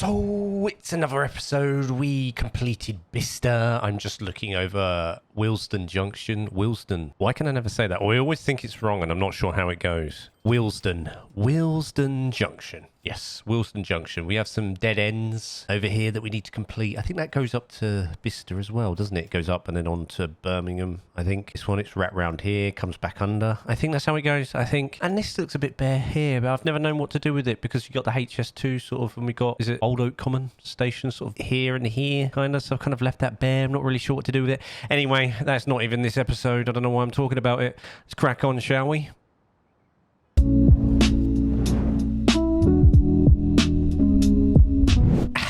So it's another episode. We completed Bicester. I'm just looking over Willesden Junction. Willesden. Why can I never say that? I always think it's wrong and I'm not sure how it goes. Willesden Junction. Yes, Willesden Junction. We have some dead ends over here that we need to complete. I think that goes up to Bicester as well, doesn't it? It goes up and then on to Birmingham. I think this one, it's wrapped round here, comes back under. I think that's how it goes, I think. And this looks a bit bare here, but I've never known what to do with it because you got the HS2 sort of, and we got, is it Old Oak Common Station sort of here and here, kind of. So I've kind of left that bare. I'm not really sure what to do with it. Anyway, that's not even this episode. I don't know why I'm talking about it. Let's crack on, shall we?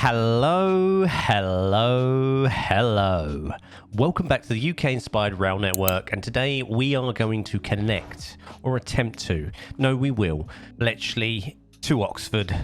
Hello. Welcome back to the UK-inspired rail network, and today we are going to connect, or attempt to, no we will, Bletchley to Oxford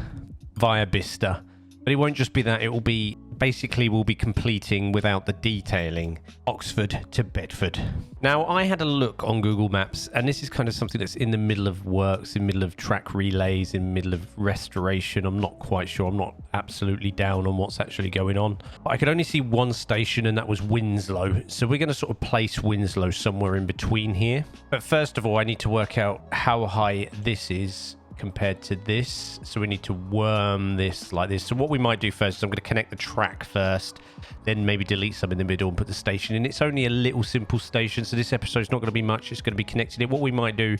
via Bicester. But it won't just be that, it will be, basically we'll be completing without the detailing, Oxford to Bedford. Now, I had a look on Google Maps, and this is kind of something that's in the middle of works, in the middle of track relays, in the middle of restoration. I'm not quite sure. I'm not absolutely down on what's actually going on. But I could only see one station, and that was Winslow. So we're going to sort of place Winslow somewhere in between here. But first of all, I need to work out how high this is compared to this, so we need to worm this like this. So what we might do first is I'm going to connect the track first, then maybe delete some in the middle and put the station in. It's only a little simple station, so this episode's not going to be much. It's going to be connected in. What we might do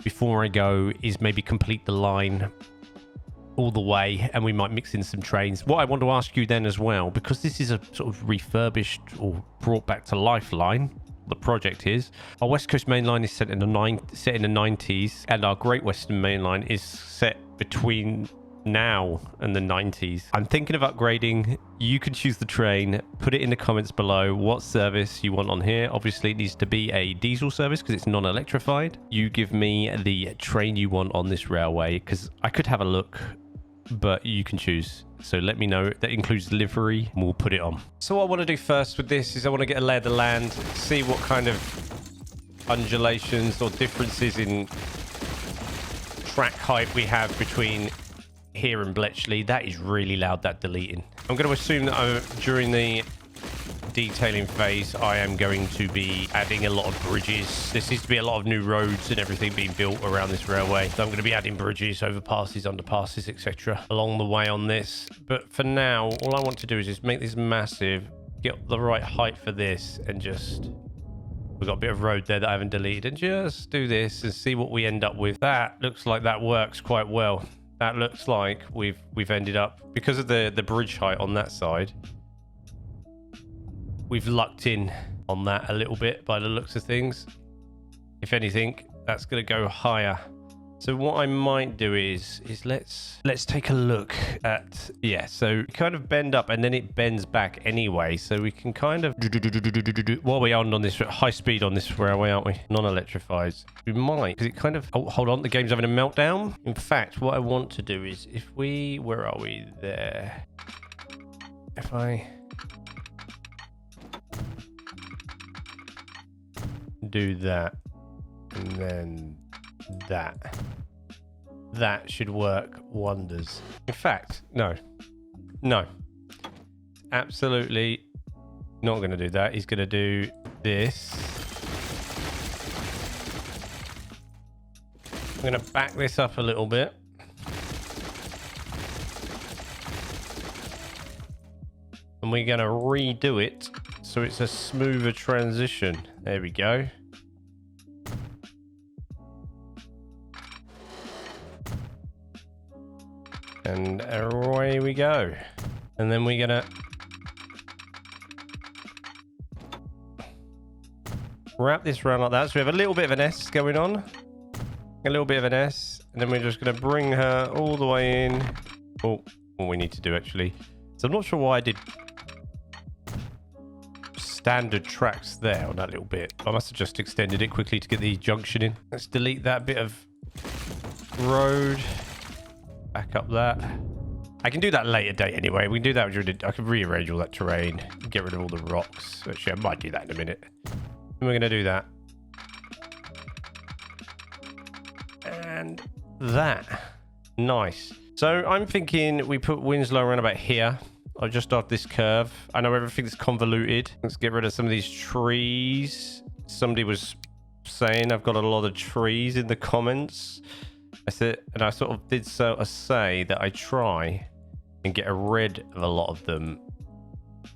before I go is maybe complete the line all the way, and we might mix in some trains. What I want to ask you then as well, because this is a sort of refurbished or brought back to life line, the project is, our West Coast main line is set in the 90s, and our Great Western main line is set between now and the 90s. I'm thinking of upgrading. You can choose the train. Put it in the comments below what service you want on here. Obviously it needs to be a diesel service because it's non-electrified. You give me the train you want on this railway, because I could have a look, but you can choose. So let me know. That includes livery, and we'll put it on. So what I want to do first with this is I want to get a lay of the land, see what kind of undulations or differences in track height we have between here and Bletchley. That is really loud, that deleting. I'm going to assume that during the detailing phase I am going to be adding a lot of bridges. There seems to be a lot of new roads and everything being built around this railway, so I'm going to be adding bridges, overpasses, underpasses, etc. along the way on this. But for now, all I want to do is just make this massive, get the right height for this, and just, we've got a bit of road there that I haven't deleted, and just do this and see what we end up with. That looks like that works quite well. That looks like we've ended up, because of the bridge height on that side, we've lucked in on that a little bit by the looks of things. If anything, that's going to go higher. So what I might do is let's take a look at, yeah, so kind of bend up and then it bends back anyway. So we can kind of, while we're on this high speed on this railway, aren't we? Non-electrified. We might, because it kind of, oh, hold on, the game's having a meltdown. In fact, what I want to do is if we, where are we there? If I do that and then that should work wonders. In fact, no, absolutely not going to do that. He's going to do this. I'm going to back this up a little bit. And we're going to redo it so it's a smoother transition. There we go. And away we go. And then we're gonna wrap this around like that. So we have a little bit of an S going on. A little bit of an S. And then we're just gonna bring her all the way in. Oh, what we need to do actually. So I'm not sure why I did standard tracks there on that little bit. I must have just extended it quickly to get the junction in. Let's delete that bit of road. Back up that. I can do that later date anyway. We can do that during I can rearrange all that terrain, get rid of all the rocks. Actually, I might do that in a minute. And we're going to do that. And that. Nice. So I'm thinking we put Winslow around about here, or just off this curve. I know everything's convoluted. Let's get rid of some of these trees. Somebody was saying I've got a lot of trees in the comments. I said, and I sort of did say that I try and get rid of a lot of them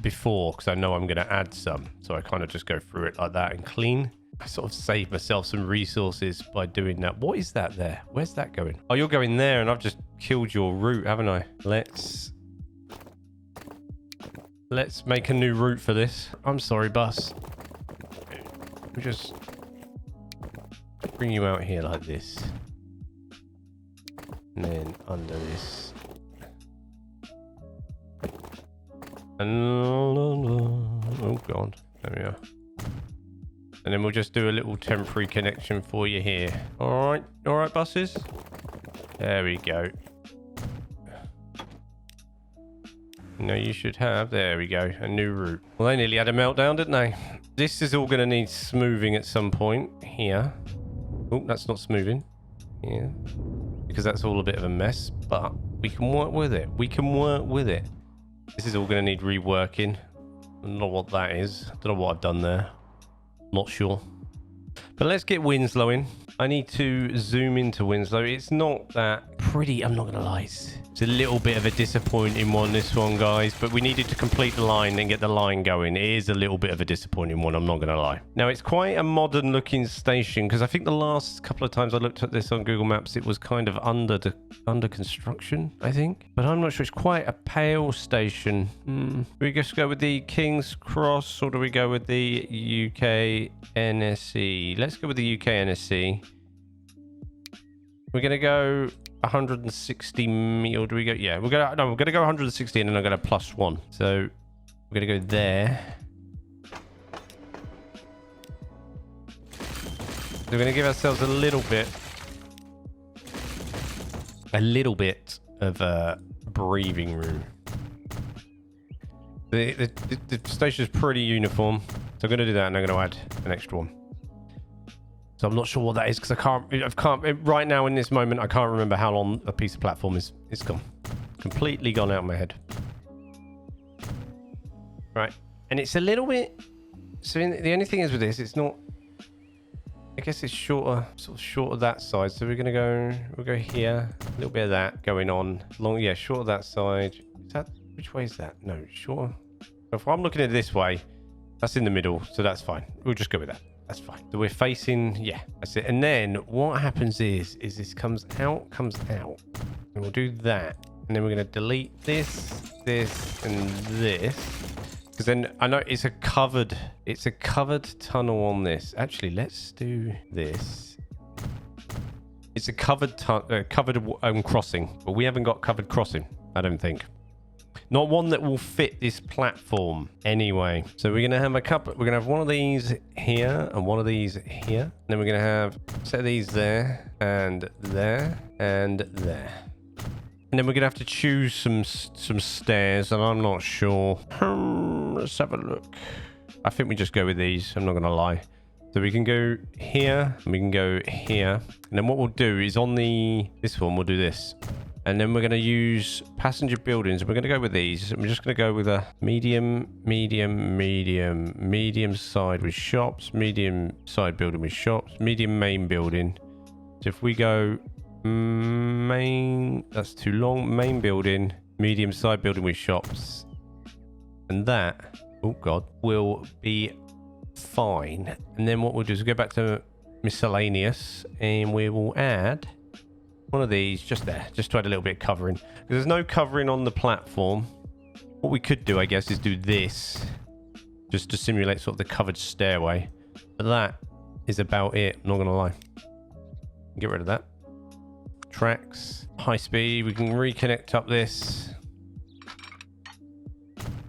before, because I know I'm going to add some. So I kind of just go through it like that and clean. I sort of save myself some resources by doing that. What is that there? Where's that going? Oh, you're going there, and I've just killed your route, haven't I? Let's make a new route for this. I'm sorry, bus. We just bring you out here like this. And then under this. Oh, God. There we are. And then we'll just do a little temporary connection for you here. All right, buses. There we go. No, you should have. There we go. A new route. Well, they nearly had a meltdown, didn't they? This is all going to need smoothing at some point here. Oh, that's not smoothing. Yeah. Because that's all a bit of a mess. But we can work with it. We can work with it. This is all going to need reworking. I don't know what that is. I don't know what I've done there. Not sure. But let's get Winslow in. I need to zoom into Winslow. It's not that pretty, I'm not going to lie. It's a little bit of a disappointing one, this one, guys. But we needed to complete the line and get the line going. It is a little bit of a disappointing one, I'm not going to lie. Now, it's quite a modern looking station, because I think the last couple of times I looked at this on Google Maps, it was kind of under construction, I think. But I'm not sure. It's quite a pale station. Do we just go with the King's Cross, or do we go with the UK NSE? Let's go with the UK NSE. We're going to go 160, or do we go? Yeah, we're going to go 160, and then I'm going to plus one. So we're going to go there. So we're going to give ourselves a little bit of breathing room. The station is pretty uniform, so I'm going to do that, and I'm going to add an extra one. So I'm not sure what that is, because I can't right now in this moment, I can't remember how long a piece of platform is. It's gone. Completely gone out of my head. Right. And it's a little bit, so the only thing is with this, it's not, I guess it's shorter, sort of shorter that side. So we'll go here, a little bit of that going on. Yeah, shorter that side. Is that, which way is that? No, shorter. If I'm looking at it this way, that's in the middle, so that's fine. We'll just go with that. That's fine. So we're facing, yeah, that's it. And then what happens is this comes out. And we'll do that. And then we're going to delete this, and this. Because then I know it's a covered tunnel on this. Actually, let's do this. It's a covered crossing, but we haven't got covered crossing, I don't think. Not one that will fit this platform anyway. So we're going to have a couple. We're going to have one of these here and one of these here. And then we're going to have a set of these there and there and there. And then we're going to have to choose some stairs, and I'm not sure. Let's have a look. I think we just go with these. I'm not going to lie. So we can go here and we can go here. And then what we'll do is on this one, we'll do this. And then we're going to use passenger buildings. We're going to go with these. I'm just going to go with a medium side with shops, medium side building with shops, medium main building. So if we go main, that's too long. Main building, medium side building with shops. And that, oh God, will be fine. And then what we'll do is go back to miscellaneous, and we will add one of these just there, just to add a little bit of covering, because there's no covering on the platform. What we could do, I guess, is do this just to simulate sort of the covered stairway, but that is about it. I'm not gonna lie. Get rid of that. Tracks, high speed. We can reconnect up this.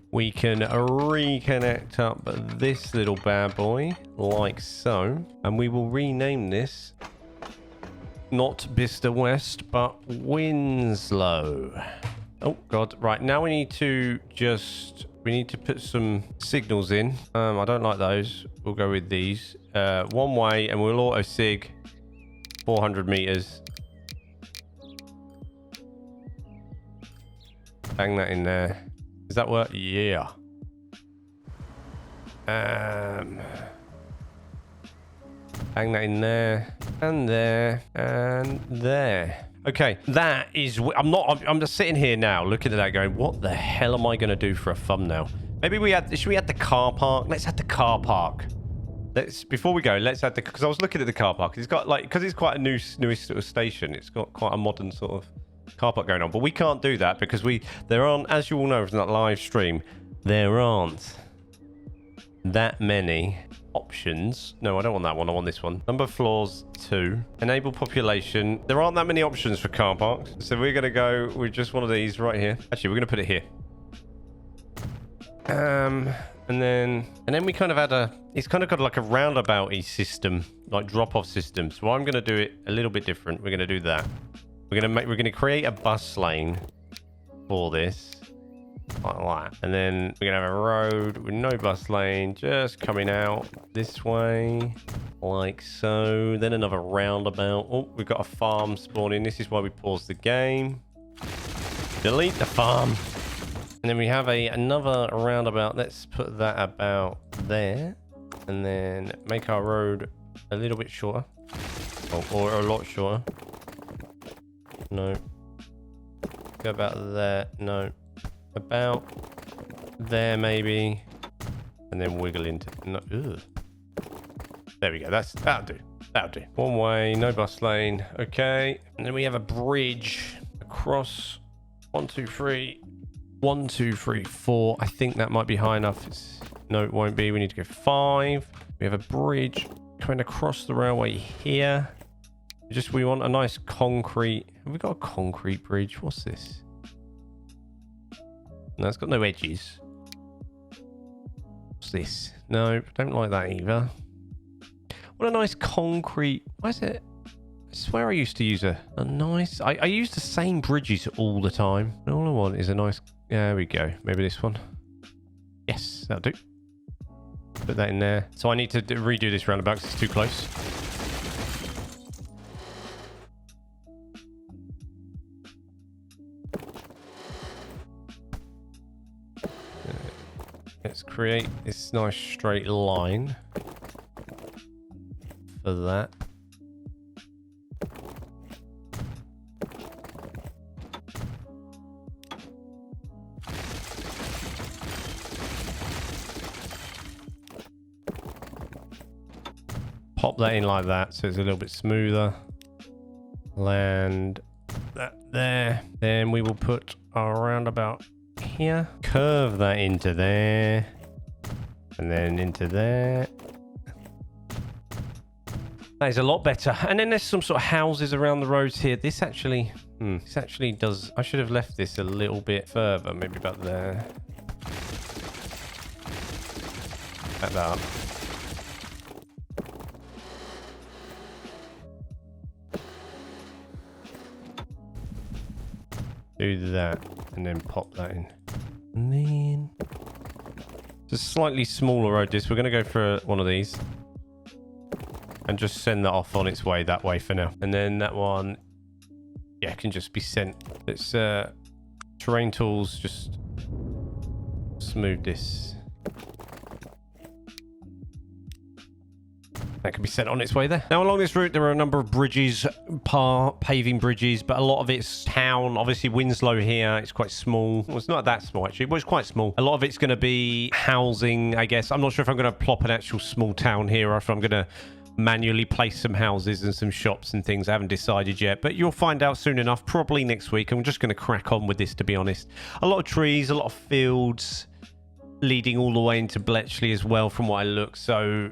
We can reconnect up this little bad boy like so, and we will rename this not Bicester West, but Winslow. Oh God! Right, now we need to put some signals in. I don't like those. We'll go with these. One way, and we'll auto sig 400 meters. Bang that in there. Does that work? Yeah. Bang that in there, and there, and there. Okay, that is... I'm just sitting here now looking at that going, what the hell am I going to do for a thumbnail? Maybe should we add the car park? Let's add the car park. Before we go, let's add the... Because I was looking at the car park. It's got like... Because it's quite a newish sort of station. It's got quite a modern sort of car park going on. But we can't do that because there aren't, as you all know from that live stream, there aren't that many options. No, I don't want that one. I want this one. Number of floors 2. Enable population. There aren't that many options for car parks. So we're going to go with just one of these right here. Actually, we're going to put it here. And then we kind of add it's kind of got like a roundabout-y system, like drop-off system. So I'm going to do it a little bit different. We're going to do that. We're going to create a bus lane for this. Like that. And then we're going to have a road with no bus lane, just coming out this way, like so. Then another roundabout. Oh, we've got a farm spawning. This is why we paused the game. Delete the farm. And then we have another roundabout. Let's put that about there. And then make our road a little bit shorter. Or a lot shorter. No. Go about there. No. About there maybe, and then wiggle into no, ugh. There we go. That'll do. One way, no bus lane. Okay, and then we have a bridge across 1 2 3 1 2 3 4. I think that might be high enough. No, it won't be. We need to go 5. We have a bridge coming across the railway here. We want a nice concrete. Have we got a concrete bridge? What's this? No, it's got no edges. What's this? No, don't like that either. What a nice concrete... Why is it... I swear I used to use a nice... I use the same bridges all the time. All I want is a nice... There we go. Maybe this one. Yes, that'll do. Put that in there. So I need to redo this roundabout because it's too close. Let's create this nice straight line for that. Pop that in like that so it's a little bit smoother. Land that there. Then we will put our roundabout here. Curve that into there. And then into there. That is a lot better. And then there's some sort of houses around the roads here. This actually does... I should have left this a little bit further. Maybe about there. Like that. Do that. And then pop that in. And then... It's a slightly smaller road this. We're going to go for one of these. And just send that off on its way that way for now. And then that one... Yeah, can just be sent. Let's... terrain tools, just... smooth this. That can be sent on its way there. Now, along this route, there are a number of bridges, paving bridges, but a lot of it's town. Obviously, Winslow here, it's quite small. Well, it's not that small, actually, but it's quite small. A lot of it's going to be housing, I guess. I'm not sure if I'm going to plop an actual small town here or if I'm going to manually place some houses and some shops and things. I haven't decided yet, but you'll find out soon enough, probably next week. I'm just going to crack on with this, to be honest. A lot of trees, a lot of fields leading all the way into Bletchley as well, from what I look. So...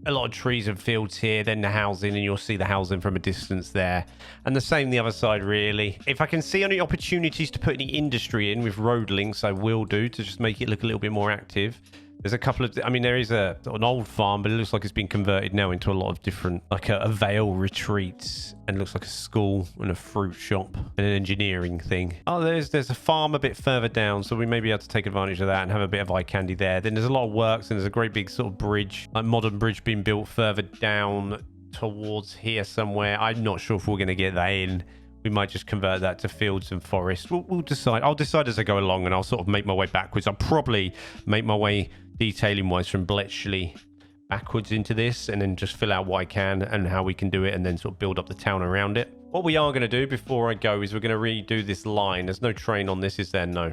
a lot of trees and fields here, then the housing, and you'll see the housing from a distance there. And the same the other side, really. If I can see any opportunities to put any industry in with road links, I will do, to just make it look a little bit more active. There's a couple of... I mean, there is an old farm, but it looks like it's been converted now into a lot of different... like a Vale retreats, and it looks like a school and a fruit shop and an engineering thing. Oh, there's a farm a bit further down, so we may be able to take advantage of that and have a bit of eye candy there. Then there's a lot of works, and there's a great big sort of bridge, like modern bridge being built further down towards here somewhere. I'm not sure if we're going to get that in. we might just convert that to fields and forest. We'll decide. I'll decide as I go along, and I'll sort of make my way backwards. I'll probably make my way detailing wise from Bletchley backwards into this, and then just fill out what I can and how we can do it, and then sort of build up the town around it. What we are going to do before I go is we're going to redo this line. There's no train on this, is there? No.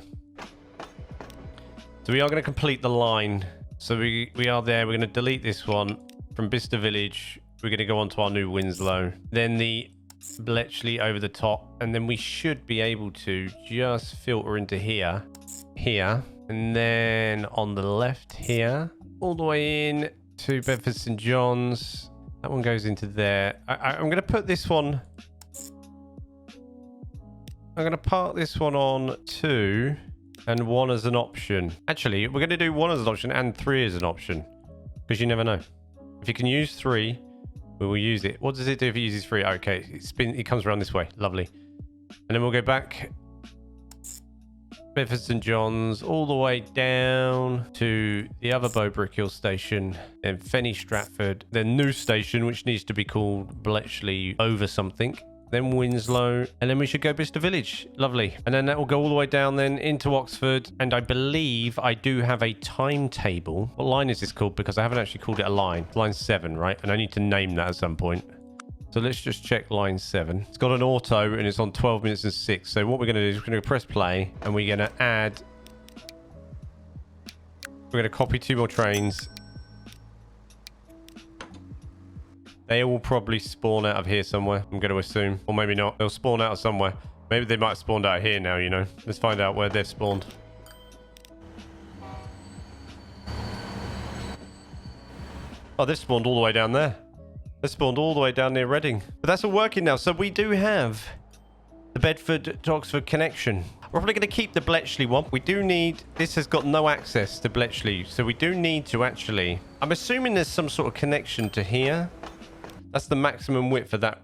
So we are going to complete the line. So we are there. We're going to delete this one from Bicester Village. We're going to go on to our new Winslow. Then the Bletchley over the top, and then we should be able to just filter into here, and then on the left here, all the way in to Bedford St John's. That one goes into there. I'm going to put this one. I'm going to park this one on 2 and 1 as an option. Actually, we're going to do 1 as an option and 3 as an option, because you never know. If you can use 3, we will use it. What does it do if it uses 3? Okay, it comes around this way. Lovely. And then we'll go back Bedford St John's all the way down to the other Bow Brick Hill station, then Fenny Stratford, then new station, which needs to be called Bletchley over something, then Winslow, and then we should go Bicester Village. Lovely. And then that will go all the way down then into Oxford. And I believe I do have a timetable. What line is this called? Because I haven't actually called it a line. Line 7, right? And I need to name that at some point. So let's just check line 7. It's got an auto and it's on 12 minutes and 6. So what we're going to do is we're going to press play, and we're going to add... We're going to copy 2 more trains. They will probably spawn out of here somewhere, I'm going to assume. Or maybe not. They'll spawn out of somewhere. Maybe they might have spawned out here now, you know. Let's find out where they've spawned. Oh, they've spawned all the way down there. They've spawned all the way down near Reading. But that's all working now. So we do have the Bedford to Oxford connection. We're probably going to keep the Bletchley one. We do need... This has got no access to Bletchley. So we do need to actually... I'm assuming there's some sort of connection to here. That's the maximum width for that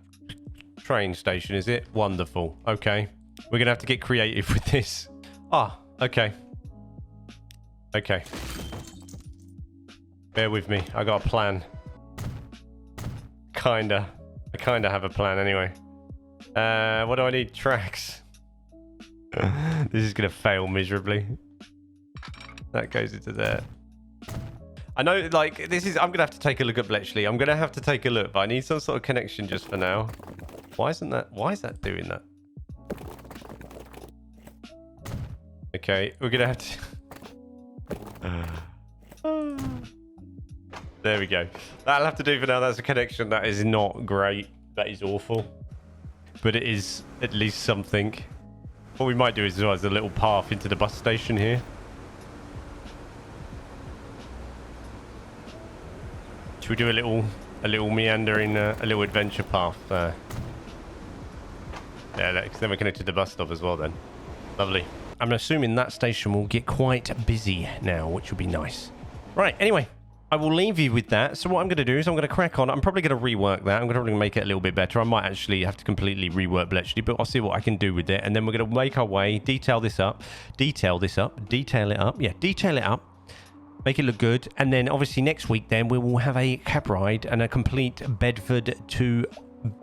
train station, is it? Wonderful. Okay. We're going to have to get creative with this. Ah, okay. Okay. Bear with me. I got a plan. I kinda have a plan anyway. What do I need? Tracks. This is going to fail miserably. That goes into there. I know, like, this is... I'm going to have to take a look at Bletchley. I'm going to have to take a look, but I need some sort of connection just for now. Why is that doing that? Okay, we're going to have to... There we go. That'll have to do for now. That's a connection. That is not great. That is awful. But it is at least something. What we might do is a little path into the bus station here. Should we do a little meandering, a little adventure path? Yeah, then we're connected to the bus stop as well then. Lovely. I'm assuming that station will get quite busy now, which will be nice. Right, anyway, I will leave you with that. So what I'm going to do is I'm going to crack on. I'm probably going to rework that. I'm going to probably make it a little bit better. I might actually have to completely rework Bletchley, but I'll see what I can do with it. And then we're going to make our way, detail it up. Yeah, detail it up. Make it look good. And then obviously next week then we will have a cab ride and a complete Bedford to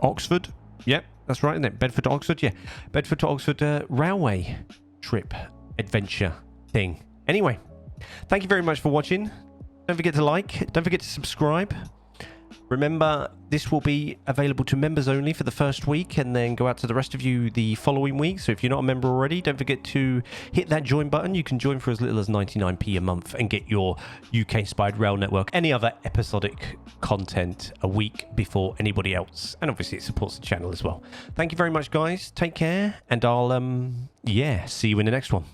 Oxford. Yep, that's right, isn't it? Bedford to Oxford, yeah. Bedford to Oxford railway trip adventure thing. Anyway, thank you very much for watching. Don't forget to like. Don't forget to subscribe. Remember, this will be available to members only for the first week and then go out to the rest of you the following week. So if you're not a member already, don't forget to hit that join button. You can join for as little as 99p a month and get your UK-inspired rail network, any other episodic content a week before anybody else. And obviously it supports the channel as well. Thank you very much, guys. Take care. And I'll, see you in the next one.